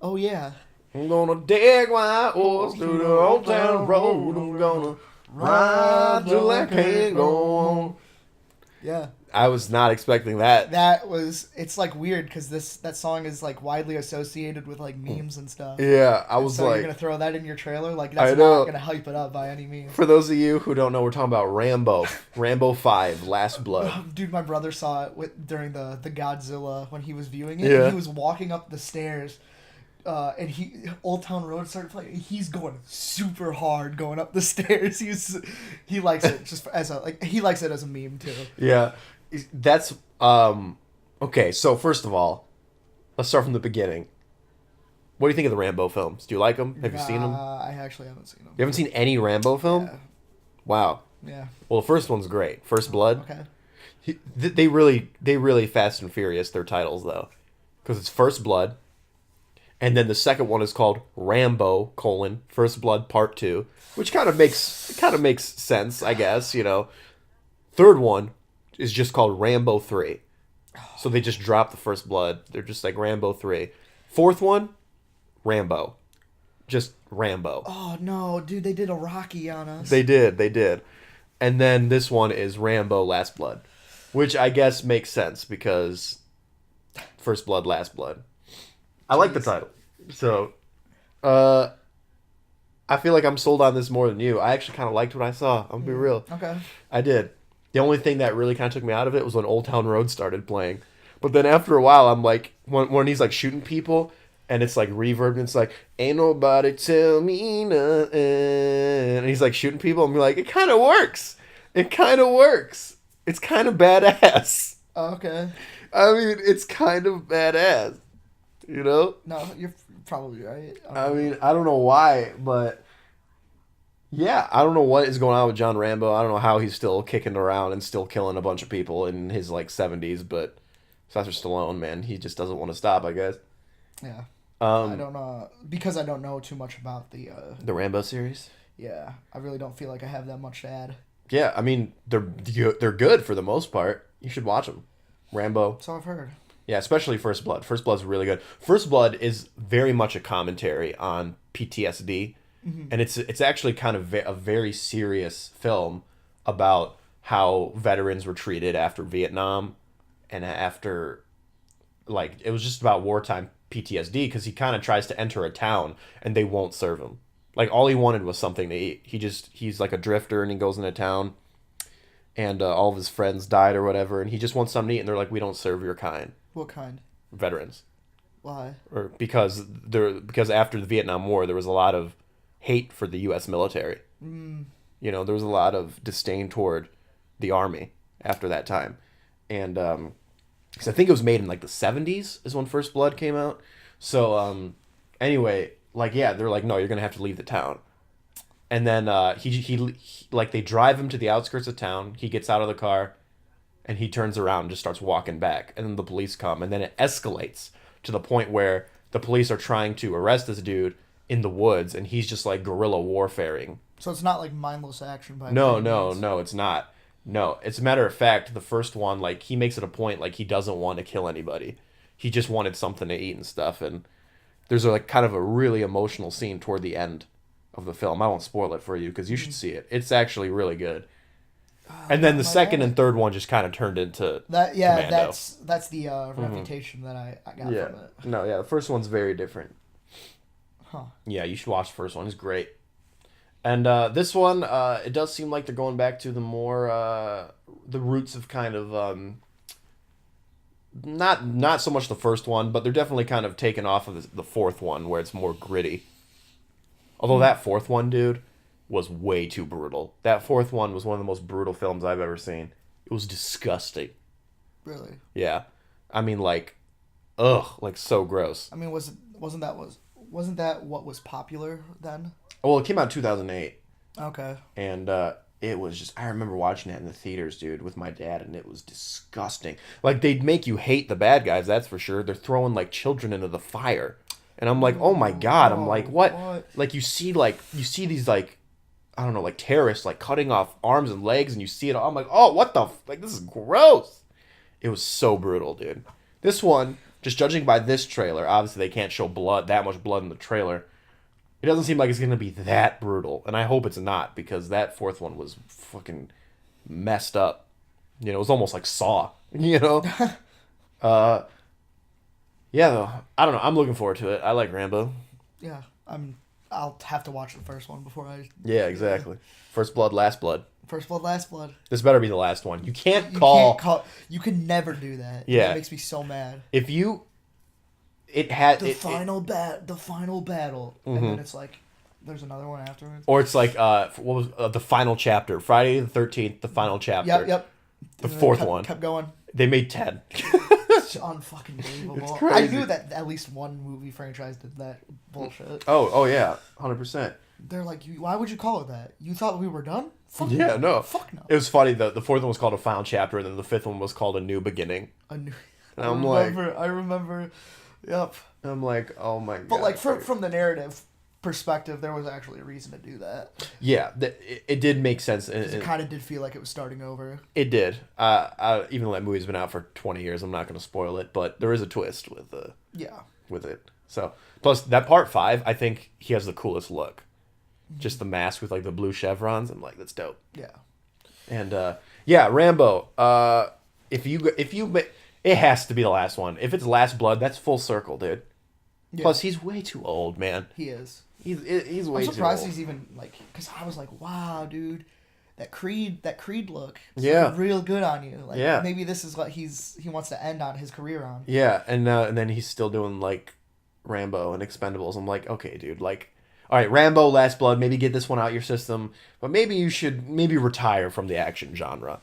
Oh yeah. I'm gonna dig my horse through the old town road. I'm gonna ride till I can't go on. Yeah. I was not expecting that. That was. It's like weird because that song is like widely associated with like memes and stuff. Yeah, I And was so you're gonna like, throw that in your trailer? Like I that's not know. gonna hype it up by any means. For those of you who don't know, we're talking about Rambo. Rambo 5, Last Blood. Dude, my brother saw it during the Godzilla when he was viewing it, and Yeah. he was walking up the stairs, and Old Town Road started playing. He's going super hard going up the stairs. He likes it just as a he likes it as a meme too. Yeah. That's okay, so first of all, let's start from the beginning. What do you think of the Rambo films? Do you like them? Have you seen them? I actually haven't seen him. You haven't seen any Rambo film? Yeah, Wow. yeah. Well, the first one's great. First Blood. Okay. They really Fast and Furious their titles though, because it's First Blood, and then the second one is called Rambo: First Blood Part 2, which kind of makes sense, I guess. Third one is just called Rambo 3, so they just dropped the First Blood. They're just like Rambo 3. Fourth one, Rambo, just Rambo. Oh no, dude! They did a Rocky on us. They did, and then this one is Rambo: Last Blood, which I guess makes sense because First Blood, Last Blood. I like the Jeez. title. So, uh, I feel like I'm sold on this more than you. I actually kind of liked what I saw. I'm gonna be real. Okay. I did. The only thing that really kind of took me out of it was when Old Town Road started playing. But then after a while, I'm like, when he's like shooting people, and it's like reverb, and it's like, ain't nobody tell me nothing. And he's like shooting people, and I'm like, it kind of works. It kind of works. It's kind of badass. Okay. I mean, it's kind of badass. You know? No, you're probably right. I mean, I don't know why, but yeah, I don't know what is going on with John Rambo. I don't know how he's still kicking around and still killing a bunch of people in his like 70s, but Sylvester Stallone, man, he just doesn't want to stop, I guess. Yeah. I Um, don't know because I don't know too much about the. the Rambo series. Yeah, I really don't feel like I have that much to add. Yeah, I mean, they're good for the most part. You should watch them. Rambo. So I've heard. Yeah, especially First Blood. First Blood's really good. First Blood is very much a commentary on PTSD, and it's actually kind of a very serious film about how veterans were treated after Vietnam, and after like it was just about wartime PTSD because he kind of tries to enter a town and they won't serve him. Like all he wanted was something to eat. He's like a drifter and he goes into town and all of his friends died or whatever and he just wants something to eat and they're like we don't serve your kind. What kind? Veterans. Why? Or because after the Vietnam War there was a lot of hate for the US military. Mm, There was a lot of disdain toward the army after that time. And 'cause I think it was made in like the 70s is when First Blood came out. So anyway, like yeah, they're like no, you're going to have to leave the town. And then he like they drive him to the outskirts of town. He gets out of the car and he turns around and just starts walking back. And then the police come and then it escalates to the point where the police are trying to arrest this dude in the woods and he's just like guerrilla warfaring. so it's not like mindless action by No, any no, means. no, it's not. No, it's a matter of fact, the first one, like, he makes it a point, like, he doesn't want to kill anybody. He just wanted something to eat and stuff, and there's, like, kind of a really emotional scene toward the end of the film. I won't spoil it for you, because you should see it. It's actually really good. And then the my second bad. and third one just kind of turned into That yeah, Commando. that's the reputation that I got Yeah. from it. No, yeah, the first one's very different. Huh. Yeah, you should watch the first one. It's great. And this one, it does seem like they're going back to the more the roots of kind of not so much the first one, but they're definitely kind of taken off of the fourth one where it's more gritty. Although that fourth one, dude, was way too brutal. That fourth one was one of the most brutal films I've ever seen. It was disgusting. Really? Yeah, I mean like, ugh, like so gross. I mean, wasn't that what was popular then? Well, it came out in 2008. Okay. And it was just, I remember watching that in the theaters, dude, with my dad, and it was disgusting. Like, they'd make you hate the bad guys, that's for sure. They're throwing, like, children into the fire. And I'm like, oh my God. I'm like, what? Like, you see these, like, I don't know, like, terrorists, like, cutting off arms and legs, and you see it all. I'm like, oh, what the, like, this is gross. It was so brutal, dude. This one, just judging by this trailer, obviously they can't show that much blood in the trailer. It doesn't seem like it's going to be that brutal, and I hope it's not, because that fourth one was fucking messed up. You know, it was almost like Saw, you know? Yeah, though. I don't know. I'm looking forward to it. I like Rambo. Yeah, I'll have to watch the first one before I... Yeah, exactly. First Blood, Last Blood. First Blood, Last Blood. This better be the last one. You can't You can never do that. Yeah. That makes me so mad. If you... It had... The final battle. Mm-hmm. And then it's like, there's another one afterwards. Or it's like, what was the final chapter? Friday the 13th, the final chapter. Yep. The fourth one. Kept going. They made 10. It's unfucking believable. It's crazy. I knew that at least one movie franchise did that bullshit. Oh yeah. 100%. They're like, why would you call it that? You thought we were done? Fuck Yeah, no. Fuck no. It was funny, the fourth one was called A Final Chapter, and then the fifth one was called A New Beginning. And I remember. Yep. I'm like, oh my god. But like from the narrative perspective, there was actually a reason to do that. Yeah, it did make sense. It kind of did feel like it was starting over. It did. Even though that movie's been out for 20 years, I'm not going to spoil it, but there is a twist with it. So, plus that part 5, I think he has the coolest look. Mm-hmm. Just the mask with like the blue chevrons. I'm like, that's dope. Yeah. And Rambo. It has to be the last one. If it's Last Blood, that's full circle, dude. Yeah. Plus, he's way too old, man. He is. He's way too old. I'm surprised he's even like, because I was like, wow, dude, that Creed look. Yeah. Real good on you. Like, yeah. Maybe this is what he wants to end on his career on. Yeah, and then he's still doing like Rambo and Expendables. I'm like, okay, dude, like, all right, Rambo, Last Blood, maybe get this one out your system, but maybe you should retire from the action genre.